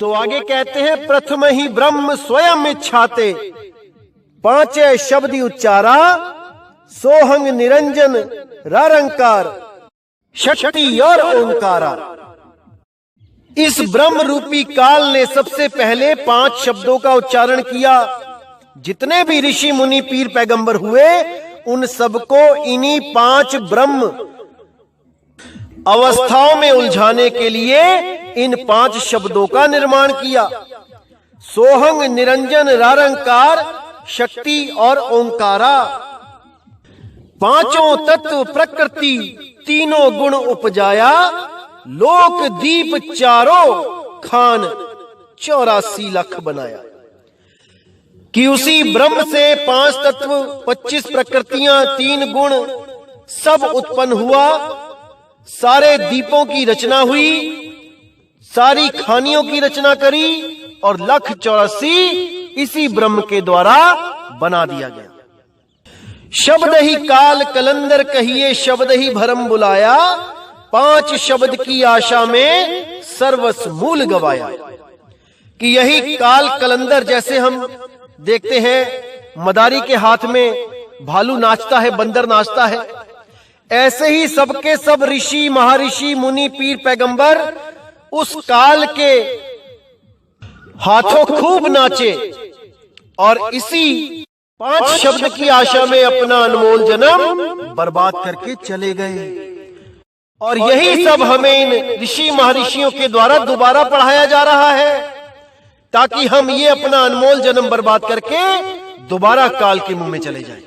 तो आगे कहते हैं, प्रथम ही ब्रह्म स्वयं इच्छाते, पांचे शब्द उच्चारा, सोहंग निरंजन रंकार, शक्ति और ओंकारा। इस ब्रह्म रूपी काल ने सबसे पहले 5 शब्दों का उच्चारण किया। जितने भी ऋषि मुनि पीर पैगंबर हुए, उन सबको इन्हीं 5 ब्रह्म अवस्थाओं में उलझाने के लिए इन 5 शब्दों का निर्माण किया। सोहंग निरंजन रारंकार, शक्ति और ओंकारा। 5 तत्व प्रकृति, तीनों गुण उपजाया, लोक दीप चारों खान 84 लाख बनाया। कि उसी ब्रह्म से 5 तत्व, 25 प्रकृतियां, 3 गुण सब उत्पन्न हुआ। सारे दीपों की रचना हुई, सारी खानियों की रचना करी और 184 इसी ब्रह्म के द्वारा बना दिया गया। शब्द ही काल कलंदर कहिए, शब्द ही भरम बुलाया, 5 शब्द की आशा में सर्वस्व मूल गवाया। कि यही काल कलंदर, जैसे हम देखते हैं मदारी के हाथ में भालू नाचता है, बंदर नाचता है, ऐसे ही सबके सब ऋषि महर्षि मुनि पीर पैगंबर उस काल के हाथों खूब नाचे और इसी 5 शब्द की आशा में अपना अनमोल जन्म बर्बाद करके चले गए। और यही सब हमें इन ऋषि महर्षियों के द्वारा दोबारा पढ़ाया जा रहा है, ताकि हम ये अपना अनमोल जन्म बर्बाद करके दोबारा काल के मुंह में चले जाएं।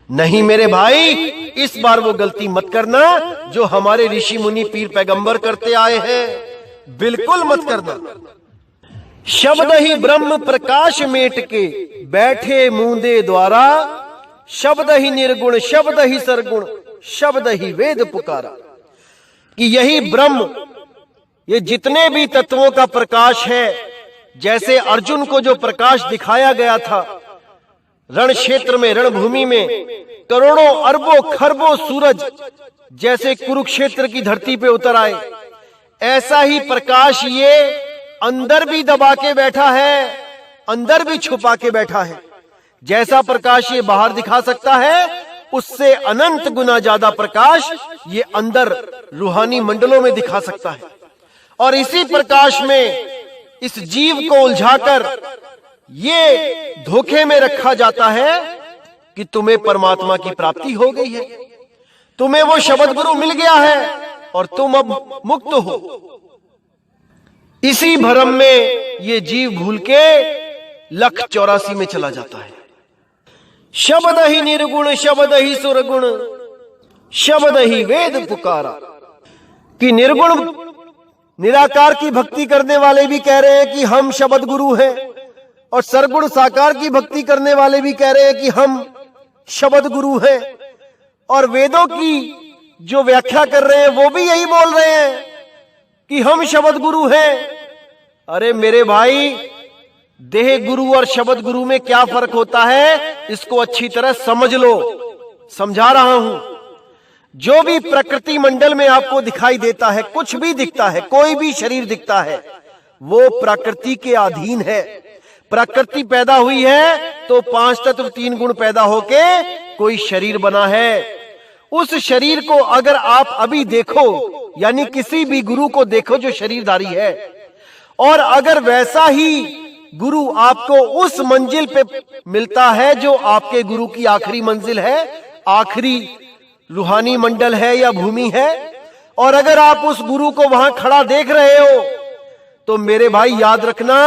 नहीं मेरे भाई, इस बार वो गलती मत करना जो हमारे ऋषि मुनि पीर पैगंबर करते आए हैं, बिल्कुल मत करना। शब्द ही ब्रह्म प्रकाश मेट के, बैठे मूंदे द्वारा, शब्द ही निर्गुण, शब्द ही सरगुण, शब्द ही वेद पुकारा। कि यही ब्रह्म, ये जितने भी तत्वों का प्रकाश है, जैसे अर्जुन को जो प्रकाश दिखाया गया था रण क्षेत्र में, रणभूमि में, करोड़ों अरबों खरबों सूरज जैसे कुरुक्षेत्र की धरती पे उतर आए, ऐसा ही प्रकाश ये अंदर भी दबा के बैठा है, अंदर भी छुपा के बैठा है। जैसा प्रकाश ये बाहर दिखा सकता है, उससे अनंत गुना ज्यादा प्रकाश ये अंदर रूहानी मंडलों में दिखा सकता है। और इसी प्रकाश में इस जीव को उलझाकर ये धोखे में रखा जाता है कि तुम्हें परमात्मा की प्राप्ति हो गई है, तुम्हें वो शब्द गुरु मिल गया है और तुम अब मुक्त हो। इसी भ्रम में ये जीव भूल के 184 में चला जाता है। शब्द ही निर्गुण, शब्द ही सुरगुण, शब्द ही वेद पुकारा। कि निर्गुण निराकार की भक्ति करने वाले भी कह रहे हैं कि हम शब्द गुरु हैं, और सरगुण साकार की भक्ति करने वाले भी कह रहे हैं कि हम शब्द गुरु हैं, और वेदों की जो व्याख्या कर रहे हैं वो भी यही बोल रहे हैं कि हम शब्द गुरु हैं। अरे मेरे भाई, देह गुरु और शब्द गुरु में क्या फर्क होता है, इसको अच्छी तरह समझ लो। समझा रहा हूं। जो भी प्रकृति मंडल में आपको दिखाई देता है, कुछ भी दिखता है, कोई भी शरीर दिखता है, वो प्रकृति के अधीन है। प्रकृति पैदा हुई है तो 5 तत्व 3 गुण पैदा होके कोई शरीर बना है। उस शरीर को अगर आप अभी देखो, यानी किसी भी गुरु को देखो जो शरीरधारी है, और अगर वैसा ही गुरु आपको उस मंजिल पे मिलता है जो आपके गुरु की आखिरी मंजिल है, आखिरी रूहानी मंडल है या भूमि है, और अगर आप उस गुरु को वहां खड़ा देख रहे हो, तो मेरे भाई याद रखना,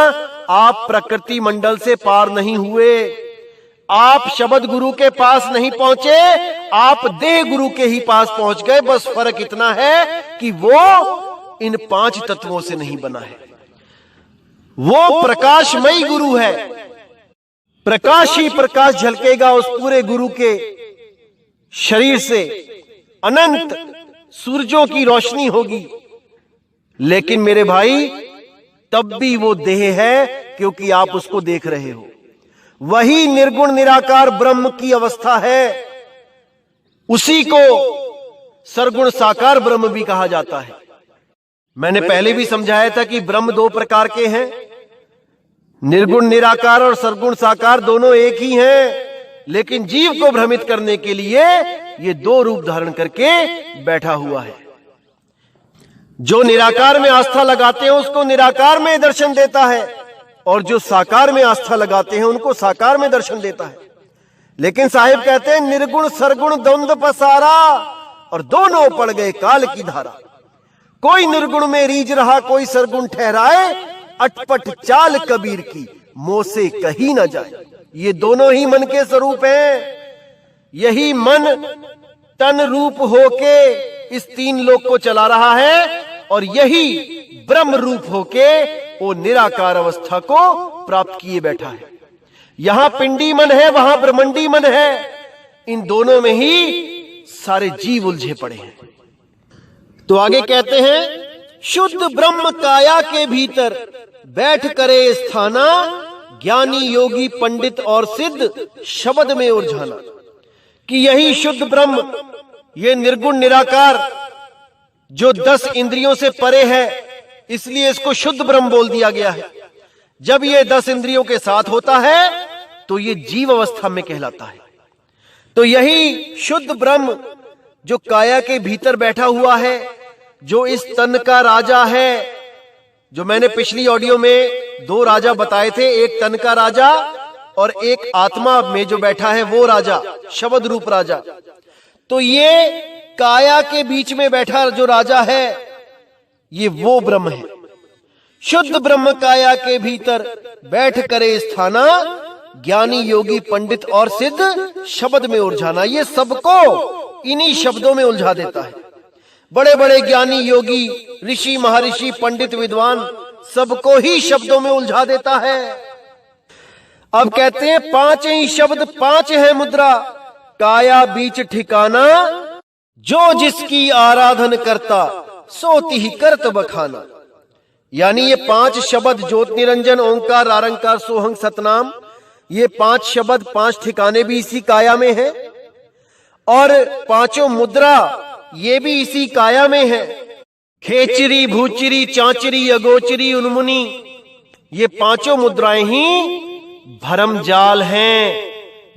आप प्रकृति मंडल से पार नहीं हुए, आप शब्द गुरु के पास नहीं पहुंचे, आप देह गुरु के ही पास पहुंच गए। बस फर्क इतना है कि वो इन 5 तत्वों से नहीं बना है, वो प्रकाशमयी गुरु है। प्रकाश ही प्रकाश झलकेगा उस पूरे गुरु के शरीर से, अनंत सूरजों की रोशनी होगी। लेकिन मेरे भाई, तब भी वो देह है, क्योंकि आप उसको देख रहे हो। वही निर्गुण निराकार ब्रह्म की अवस्था है, उसी को सरगुण साकार ब्रह्म भी कहा जाता है। मैंने पहले भी समझाया था कि ब्रह्म दो प्रकार के हैं, निर्गुण निराकार और सरगुण साकार दोनों एक ही हैं, लेकिन जीव को भ्रमित करने के लिए ये दो रूप धारण करके बैठा हुआ है। जो निराकार में आस्था लगाते हैं उसको निराकार में दर्शन देता है, और जो साकार में आस्था लगाते हैं उनको साकार में दर्शन देता है। लेकिन साहिब कहते हैं निर्गुण सरगुण द्वंद्व पसारा, और दोनों पड़ गए काल की धारा। कोई निर्गुण में रीझ रहा कोई सरगुण ठहराए, अटपट चाल कबीर की मोह से कही न जाए। ये दोनों ही मन के स्वरूप हैं। यही मन तन रूप होके इस तीन लोक को चला रहा है, और यही ब्रह्म रूप होके वो निराकार अवस्था को प्राप्त किए बैठा है। यहां पिंडी मन है, वहां ब्रह्मंडी मन है। इन दोनों में ही सारे जीव उलझे पड़े हैं। तो आगे कहते हैं शुद्ध ब्रह्म काया के भीतर बैठ करे स्थाना, ज्ञानी योगी पंडित और सिद्ध शब्द में उलझाना। कि यही शुद्ध ब्रह्म, ये निर्गुण निराकार जो 10 इंद्रियों से परे है, इसलिए इसको शुद्ध ब्रह्म बोल दिया गया है। जब ये 10 इंद्रियों के साथ होता है तो ये जीव अवस्था में कहलाता है। तो यही शुद्ध ब्रह्म जो काया के भीतर बैठा हुआ है, जो इस तन का राजा है, जो मैंने पिछली ऑडियो में 2 राजा बताए थे, एक तन का राजा और एक आत्मा में जो बैठा है वो राजा, शब्द रूप राजा। तो ये काया के बीच में बैठा जो राजा है ये वो ब्रह्म है। शुद्ध ब्रह्म काया के भीतर बैठ करे स्थाना, ज्ञानी योगी पंडित और सिद्ध शब्द में उलझाना। ये सबको इन्हीं शब्दों में उलझा देता है। बड़े बड़े ज्ञानी योगी ऋषि महर्षि पंडित विद्वान सबको ही शब्दों में उलझा देता है। अब कहते हैं 5 ही शब्द 5 है मुद्रा, काया बीच ठिकाना, जो जिसकी आराधन करता सोती ही करत बखाना। यानी ये 5 शब्द ज्योत निरंजन ओंकार आरंकार सोहंग सतनाम, ये 5 शब्द 5 ठिकाने भी इसी काया में है, और 5 मुद्रा ये भी इसी काया में है। खेचरी भूचरी चांचरी अगोचरी उन्मुनी, ये 5 मुद्राएं ही भरम जाल हैं,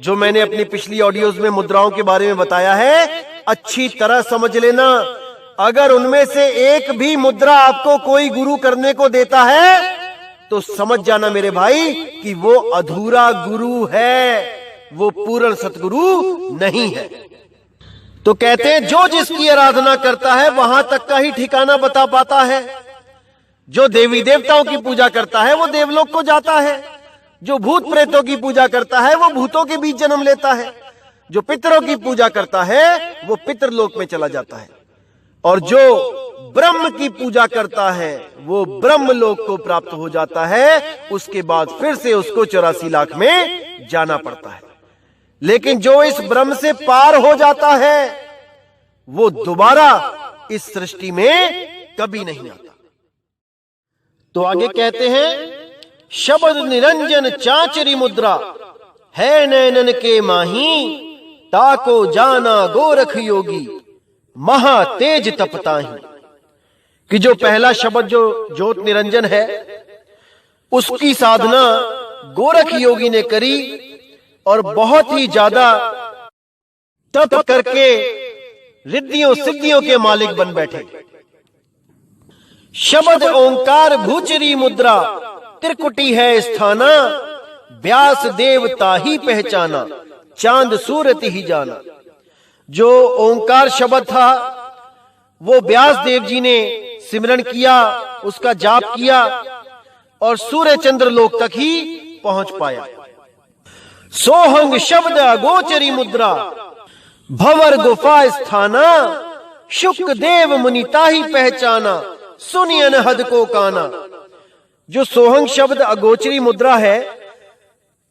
जो मैंने अपनी पिछली ऑडियोज में मुद्राओं के बारे में बताया है। अच्छी तरह समझ लेना, अगर उनमें से एक भी मुद्रा आपको कोई गुरु करने को देता है तो समझ जाना मेरे भाई कि वो अधूरा गुरु है, वो पूर्ण सतगुरु नहीं है। तो कहते हैं जो जिसकी आराधना करता है वहां तक का ही ठिकाना बता पाता है। जो देवी देवताओं की पूजा करता है वो देवलोक को जाता है, जो भूत प्रेतों की पूजा करता है वो भूतों के बीच जन्म लेता है, जो पितरों की पूजा करता है वो पितरलोक में चला जाता है, और जो ब्रह्म की पूजा करता है वो ब्रह्म लोक को प्राप्त हो जाता है। उसके बाद फिर से उसको 84 लाख में जाना पड़ता है। लेकिन जो इस ब्रह्म से पार हो जाता है वो दोबारा इस सृष्टि में कभी नहीं आता। तो आगे कहते हैं शब्द निरंजन चांचरी मुद्रा, है नैनन के माही, ताको जाना गोरख योगी, महा तेज तपताही। कि जो पहला शब्द जो ज्योत निरंजन है उसकी साधना गोरख योगी ने करी, और बहुत ही ज्यादा तप करके रिद्धियों सिद्धियों के मालिक बन बैठे। शब्द ओंकार भूचरी मुद्रा, त्रिकुटी है स्थाना, व्यास देवता ही पहचाना, चांद सूरत ही जाना। जो ओंकार शब्द था वो व्यास देव जी ने सिमरन किया, उसका जाप किया, और सूर्य चंद्र लोक तक ही पहुंच पाया। सोहंग शब्द अगोचरी मुद्रा, भंवर गुफा स्थाना, शुक देव मुनिता ही पहचाना, सुनिय अनहद को काना। जो सोहंग शब्द अगोचरी मुद्रा है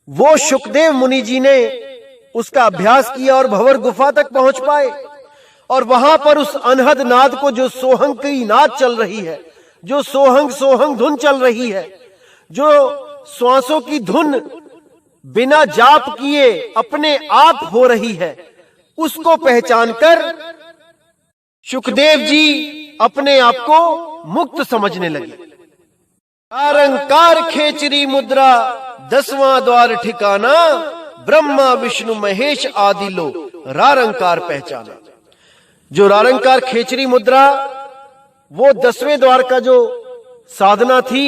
वो शुकदेव मुनि जी ने उसका अभ्यास किया और भंवर गुफा तक पहुंच पाए, और वहां पर उस अनहद नाद को, जो सोहंग की नाद चल रही है, जो सोहंग सोहंग धुन चल रही है, जो श्वासों की धुन बिना जाप किए अपने आप हो रही है, उसको पहचान कर शुकदेव जी अपने आप को मुक्त समझने लगे। रारंकार खेचरी मुद्रा 10वां द्वार ठिकाना, ब्रह्मा विष्णु महेश आदि लो रारंकार पहचाना। जो रारंकार खेचरी मुद्रा वो 10वें द्वार का जो साधना थी,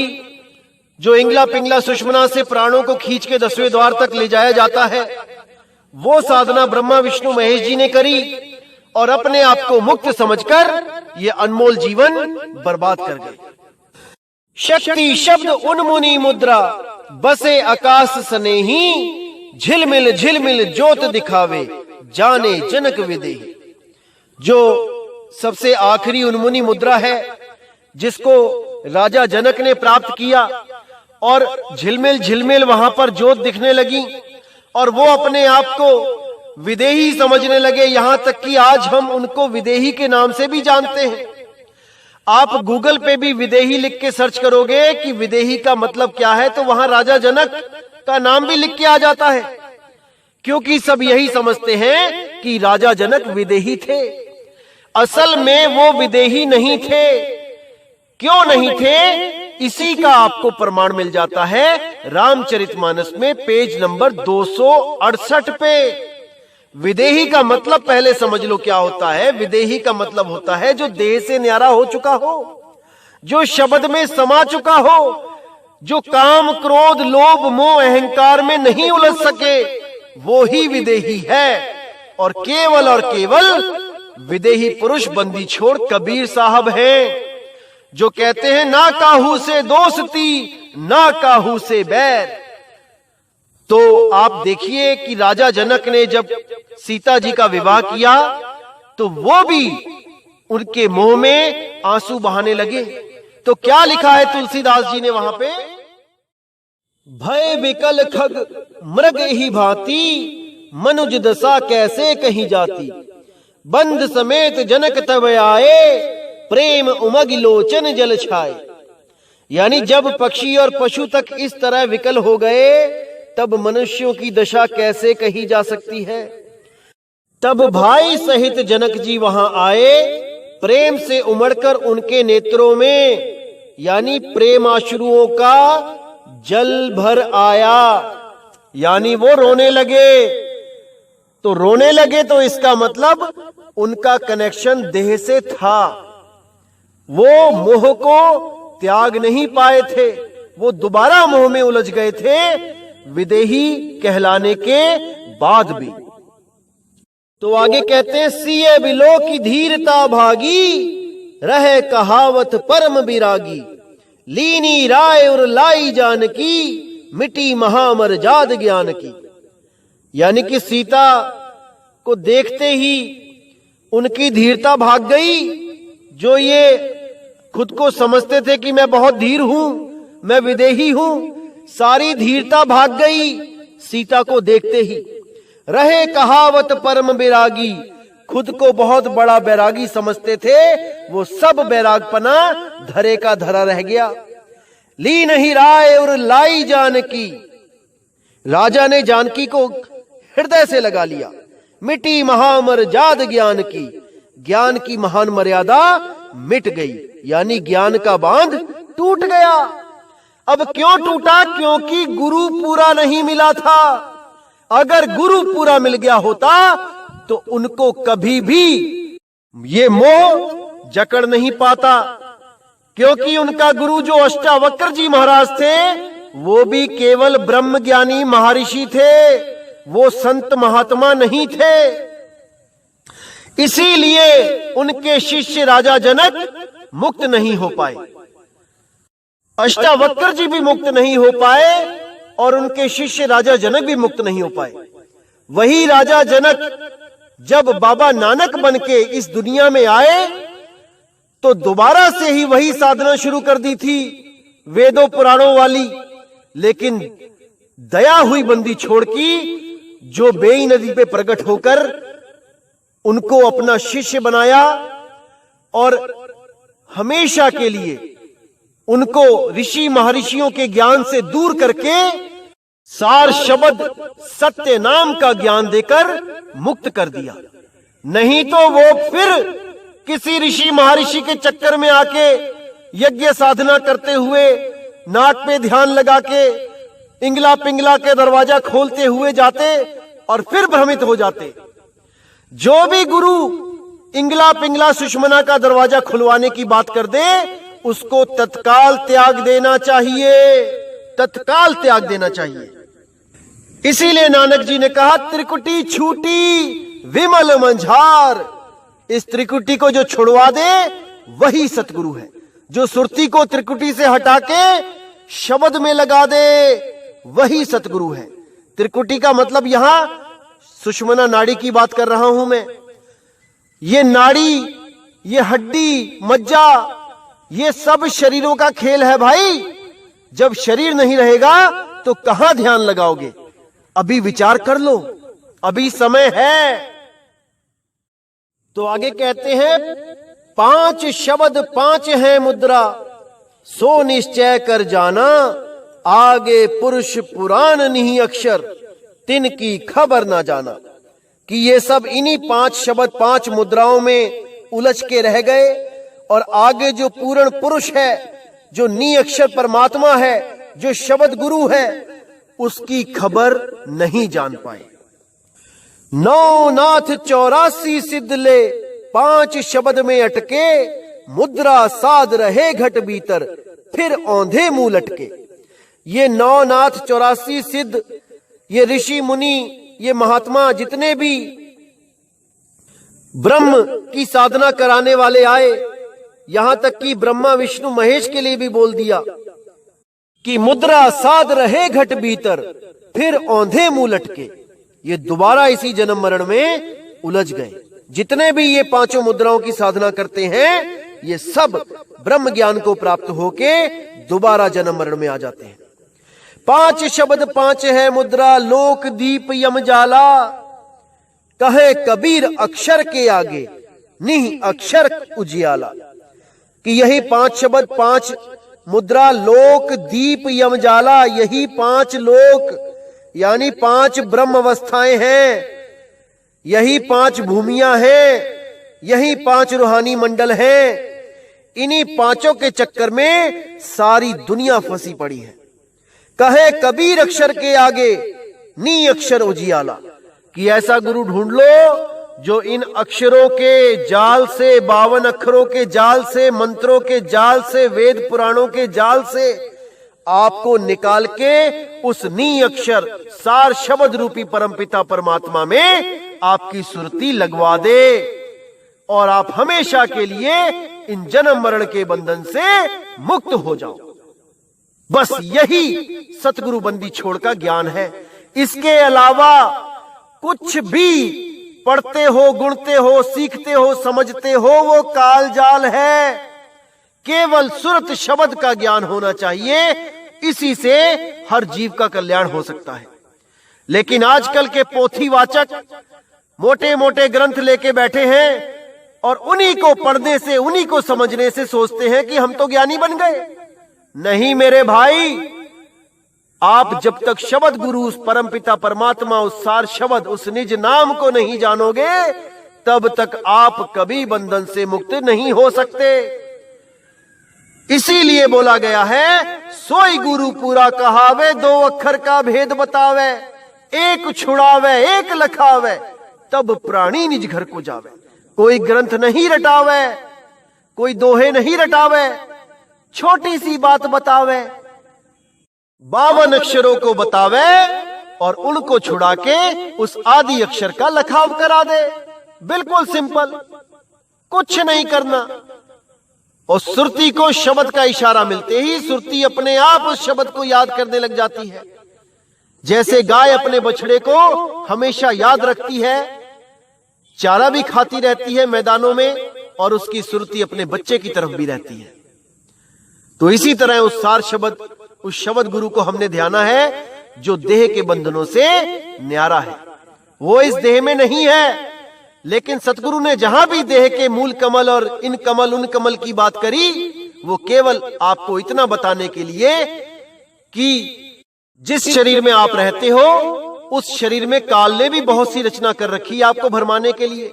जो इंगला पिंगला सुषमना से प्राणों को खींच के 10वें द्वार तक ले जाया जाता है, वो साधना ब्रह्मा विष्णु महेश जी ने करी और अपने आप को मुक्त समझकर ये अनमोल जीवन बर्बाद कर गए। शक्ति शब्द उन्मुनि मुद्रा, बसे आकाश स्नेही, झिलमिल झिलमिल ज्योत दिखावे, जाने जनक विदेही। जो सबसे आखिरी उन्मुनि मुद्रा है, जिसको राजा जनक ने प्राप्त किया और झिलमिल झिलमिल वहां पर ज्योत दिखने लगी और वो अपने आप को विदेही समझने लगे। यहां तक कि आज हम उनको विदेही के नाम से भी जानते हैं। आप गूगल पे भी विदेही लिख के सर्च करोगे कि विदेही का मतलब क्या है, तो वहां राजा जनक का नाम भी लिख के आ जाता है, क्योंकि सब यही समझते हैं कि राजा जनक विदेही थे। असल में वो विदेही नहीं थे। क्यों नहीं थे, इसी का आपको प्रमाण मिल जाता है रामचरितमानस में पेज नंबर 268 पे। विदेही का मतलब पहले समझ लो क्या होता है। विदेही का मतलब होता है जो देह से न्यारा हो चुका हो, जो शब्द में समा चुका हो, जो काम क्रोध लोभ मोह अहंकार में नहीं उलझ सके, वो ही विदेही है। और केवल विदेही पुरुष बंदी छोड़ कबीर साहब हैं, जो कहते हैं ना काहू से दोस्ती ना काहू से बैर। तो आप देखिए कि राजा जनक ने जब सीता जी का विवाह किया तो वो भी उनके मुंह में आंसू बहाने लगे। तो क्या लिखा है तुलसीदास जी ने वहां पे, भय विकल खग मृग ही भांति, मनुज दशा कैसे कही जाती, बंद समेत जनक तब आए, प्रेम उमग लोचन जल छाए। यानी जब पक्षी और पशु तक इस तरह विकल हो गए, तब मनुष्यों की दशा कैसे कही जा सकती है। तब भाई सहित जनक जी वहां आए, प्रेम से उमड़कर उनके नेत्रों में यानी प्रेमाश्रुओं का जल भर आया, यानी वो रोने लगे। तो रोने लगे तो इसका मतलब उनका कनेक्शन देह से था, वो मोह को त्याग नहीं पाए थे, वो दोबारा मोह में उलझ गए थे विदेही कहलाने के बाद भी। तो आगे कहते हैं, सिए बिलो की धीरता भागी, रहे कहावत परम विरागी, लीनी राय और लाई जानकी, मिटी महामर जाद ज्ञान की। यानी कि सीता को देखते ही उनकी धीरता भाग गई। जो ये खुद को समझते थे कि मैं बहुत धीर हूं, मैं विदेही हूं, सारी धीरता भाग गई सीता को देखते ही। रहे कहावत परम बैरागी, खुद को बहुत बड़ा बैरागी समझते थे, वो सब बैरागपना धरे का धरा रह गया। ली नहीं राय और लाई जानकी, राजा ने जानकी को हृदय से लगा लिया। मिटी महामर जाद ज्ञान की, ज्ञान की महान मर्यादा मिट गई, यानी ज्ञान का बांध टूट गया। अब क्यों टूटा? क्योंकि गुरु पूरा नहीं मिला था। अगर गुरु पूरा मिल गया होता तो उनको कभी भी ये मोह जकड़ नहीं पाता, क्योंकि उनका गुरु जो अष्टावक्र जी महाराज थे वो भी केवल ब्रह्म ज्ञानी महर्षि थे, वो संत महात्मा नहीं थे। इसीलिए उनके शिष्य राजा जनक मुक्त नहीं हो पाए, अष्टावक्र जी भी मुक्त नहीं हो पाए और उनके शिष्य राजा जनक भी मुक्त नहीं हो पाए। वही राजा जनक जब बाबा नानक बनके इस दुनिया में आए तो दोबारा से ही वही साधना शुरू कर दी थी, वेदों पुराणों वाली। लेकिन दया हुई बंदी छोड़ की, जो बेई नदी पे प्रकट होकर उनको अपना शिष्य बनाया और हमेशा के लिए उनको ऋषि महर्षियों के ज्ञान से दूर करके सार शब्द सत्य नाम का ज्ञान देकर मुक्त कर दिया। नहीं तो वो फिर किसी ऋषि महर्षि के चक्कर में आके यज्ञ साधना करते हुए नाक पे ध्यान लगा के इंगला पिंगला के दरवाजा खोलते हुए जाते और फिर भ्रमित हो जाते। जो भी गुरु इंगला पिंगला सुषमना का दरवाजा खुलवाने की बात कर दे, उसको तत्काल त्याग देना चाहिए, तत्काल त्याग देना चाहिए। इसीलिए नानक जी ने कहा, त्रिकुटी छूटी विमल मंझार। इस त्रिकुटी को जो छुड़वा दे वही सतगुरु है। जो सुरती को त्रिकुटी से हटा के शब्द में लगा दे वही सतगुरु है। त्रिकुटी का मतलब यहां सुषमना नाड़ी की बात कर रहा हूं मैं। ये नाड़ी, ये हड्डी, मज्जा, ये सब शरीरों का खेल है भाई। जब शरीर नहीं रहेगा तो कहां ध्यान लगाओगे? अभी विचार कर लो, अभी समय है। तो आगे कहते हैं, 5 शब्द 5 है मुद्रा, सो निश्चय कर जाना, आगे पुरुष पुराण नहीं अक्षर, तिनकी खबर ना जाना। कि ये सब इन्हीं 5 शब्द 5 मुद्राओं में उलझ के रह गए और आगे जो पूर्ण पुरुष है, जो नी अक्षर परमात्मा है, जो शब्द गुरु है, उसकी खबर नहीं जान पाए। 9 नाथ 84 सिद्ध ले, 5 शब्द में अटके, मुद्रा साध रहे घट भीतर, फिर औंधे मुंह लटके। ये 9 नाथ 84 सिद्ध, ये ऋषि मुनि, ये महात्मा, जितने भी ब्रह्म की साधना कराने वाले आए, यहां तक कि ब्रह्मा विष्णु महेश के लिए भी बोल दिया कि मुद्रा साध रहे घट भीतर, फिर औंधे मुंह लटके। ये दोबारा इसी जन्म मरण में उलझ गए। जितने भी ये 5 मुद्राओं की साधना करते हैं, ये सब ब्रह्म ज्ञान को प्राप्त होके दोबारा जन्म मरण में आ जाते हैं। 5 शब्द 5 है मुद्रा, लोक दीप यम जाला, कहे कबीर अक्षर के आगे, निह अक्षर उजियाला। कि यही 5 शब्द 5 मुद्रा, लोक दीप यम जाला, यही 5 लोक यानी 5 ब्रह्म अवस्थाएं हैं, यही 5 भूमियां हैं, यही 5 रूहानी मंडल हैं। इन्हीं 5 के चक्कर में सारी दुनिया फंसी पड़ी है। कहे कबीर अक्षर के आगे, नी अक्षर उजियाला। कि ऐसा गुरु ढूंढ लो जो इन अक्षरों के जाल से, 52 अक्षरों के जाल से, मंत्रों के जाल से, वेद पुराणों के जाल से आपको निकाल के उस नी अक्षर सार शब्द रूपी परमपिता परमात्मा में आपकी सुरती लगवा दे और आप हमेशा के लिए इन जन्म मरण के बंधन से मुक्त हो जाओ। बस यही सतगुरु बंदी छोड़ का ज्ञान है। इसके अलावा कुछ भी पढ़ते हो, गुणते हो, सीखते हो, समझते हो, वो काल जाल है। केवल सुरत शब्द का ज्ञान होना चाहिए, इसी से हर जीव का कल्याण हो सकता है। लेकिन आजकल के पोथीवाचक मोटे मोटे ग्रंथ लेके बैठे हैं और उन्हीं को पढ़ने से, उन्हीं को समझने से सोचते हैं कि हम तो ज्ञानी बन गए। नहीं मेरे भाई, आप जब तक शब्द गुरु, उस परमपिता परमात्मा, उस सार शब्द, उस निज नाम को नहीं जानोगे, तब तक आप कभी बंधन से मुक्त नहीं हो सकते। इसीलिए बोला गया है, सोई गुरु पूरा कहावे, 2 अक्षर का भेद बतावे, एक छुड़ावे एक लखावे, तब प्राणी निज घर को जावे। कोई ग्रंथ नहीं रटावे, कोई दोहे नहीं रटावे, छोटी सी बात बतावे, 52 अक्षरों को बतावे और उनको छुड़ा के उस आदि अक्षर का लखाव करा दे। बिल्कुल सिंपल, कुछ नहीं करना। और सुरती को शब्द का इशारा मिलते ही सुरती अपने आप उस शब्द को याद करने लग जाती है। जैसे गाय अपने बछड़े को हमेशा याद रखती है, चारा भी खाती रहती है मैदानों में, और उसकी सुरती अपने बच्चे की तरफ भी रहती है। तो इसी तरह उस सार शब्द, उस शब्द गुरु को हमने ध्याना है जो देह के बंधनों से न्यारा है। वो इस देह में नहीं है, लेकिन सतगुरु ने जहां भी देह के मूल कमल और इन कमल उन कमल की बात करी, वो केवल आपको इतना बताने के लिए कि जिस शरीर में आप रहते हो, उस शरीर में काल ने भी बहुत सी रचना कर रखी है आपको भरमाने के लिए।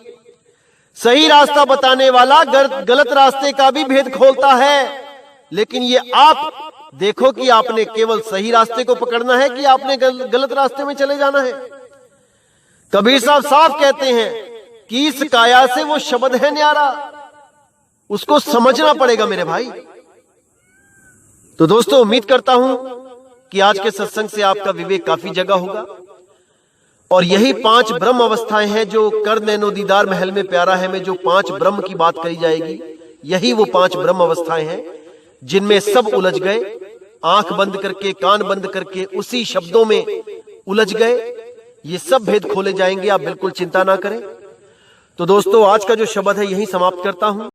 सही रास्ता बताने वाला गलत रास्ते का भी भेद खोलता है। लेकिन ये आप देखो कि आपने केवल सही रास्ते को पकड़ना है कि आपने गलत रास्ते में चले जाना है। कबीर साहब साफ कहते हैं कि इस काया से वो शब्द है न्यारा, उसको समझना पड़ेगा मेरे भाई। तो दोस्तों, उम्मीद करता हूं कि आज के सत्संग से आपका विवेक काफी जगा होगा। और यही 5 ब्रह्म अवस्थाएं हैं जो कर नैनो दीदार महल में प्यारा है में जो 5 ब्रह्म की बात करी जाएगी, यही वो 5 ब्रह्म अवस्थाएं हैं जिनमें सब उलझ गए, आंख बंद करके कान बंद करके उसी शब्दों में उलझ गए। ये सब भेद खोले जाएंगे, आप बिल्कुल चिंता ना करें। तो दोस्तों, आज का जो शब्द है यही समाप्त करता हूं।